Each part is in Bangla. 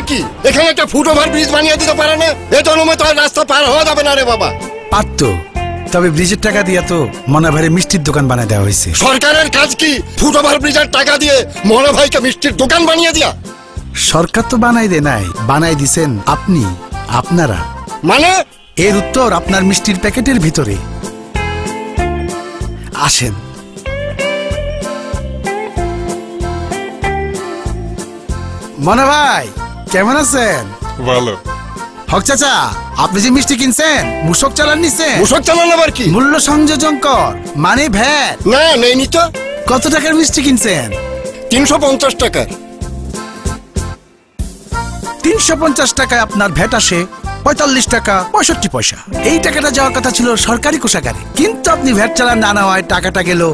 কি? এখানে একটা ফুটওভার ব্রিজ বানিয়ে দিতে পারে না? এই জন্মে তো আর রাস্তা পার হওয়া যাবে না রে বাবা। পারতো, তবে ব্রিজের টাকা দিয়া তো মনা ভাইয়ের মিষ্টির দোকান বানায় দেওয়া হয়েছে। সরকারের কাজ কি ফুটওভার ব্রিজের টাকা দিয়ে মনা ভাইকে মিষ্টির দোকান বানিয়ে দিয়া? সরকার তো বানাই দে নাই, বানাই দিছেন আপনি, আপনারা। মানে? এর উত্তর আপনার মিষ্টির প্যাকেটের ভিতরে। আসেন। মনা ভাই কেমন আছেন? ভালো। হক চাচা, আপনি যে মিষ্টি কিনছেন মূসক চালান নিছেন? মূসক চালান আবার কি? মূল্য সংযোজন কর মানে ভ্যাট। না, নেইনি তো। কত টাকার মিষ্টি কিনছেন? 350 টাকার। 350 টাকায় আপনার ভ্যাট আসে 45 টাকা 65 পয়সা। এই টাকাটা যাওয়ার কথা ছিল সরকারি কোষাগারে, কিন্তু আপনি ভ্যাট চালান না নেওয়ায় টাকাটা গেল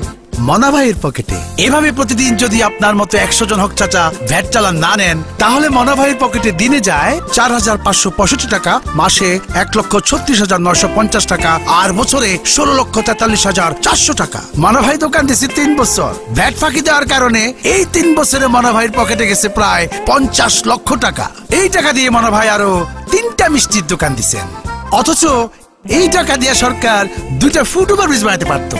মনা ভাইয়ের পকেটে। এভাবে প্রতিদিন যদি আপনার মতো 100 জন হক চাচা ভ্যাট চালান না নেন, তাহলে মনা ভাইয়ের পকেটে দিনে যায় 4565 টাকা, মাসে 1,36,950 টাকা, আর বছরে 16,43,400 টাকা। মনা ভাই দোকান দিয়েছে 3 বছর। ভ্যাট ফাঁকি দেওয়ার কারণে এই 3 বছরে মনা ভাইয়ের পকেটে গেছে প্রায় 50 লক্ষ টাকা। এই টাকা দিয়ে মনা ভাই আরো 3টা মিষ্টির দোকান দিচ্ছেন। অথচ এই টাকা দিয়ে সরকার 2টা ফুটওভার ব্রিজ বানাতে পারতো।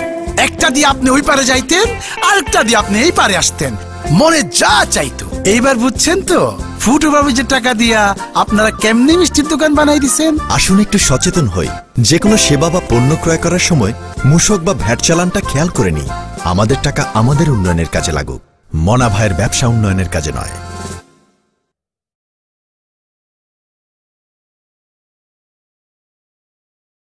একটা দিয়ে আপনি ওই পারে যাইতেন, আরেকটা দিয়ে আপনি এই পারে আসতেন, মনে যা চাইতো। এইবার বুঝছেন তো ফুটওভার ব্রিজের টাকা দিয়া আপনারা কেমনে মিষ্টির দোকান বানাই দিছেন। আসুন একটু সচেতন হই, যে কোনো সেবা বা পণ্য ক্রয় করার সময় মূসক বা ভ্যাট চালানটা খেয়াল করে নিই। আমাদের টাকা আমাদের উন্নয়নের কাজে লাগুক, মনা ভাইয়ের ব্যবসা উন্নয়নের কাজে নয়।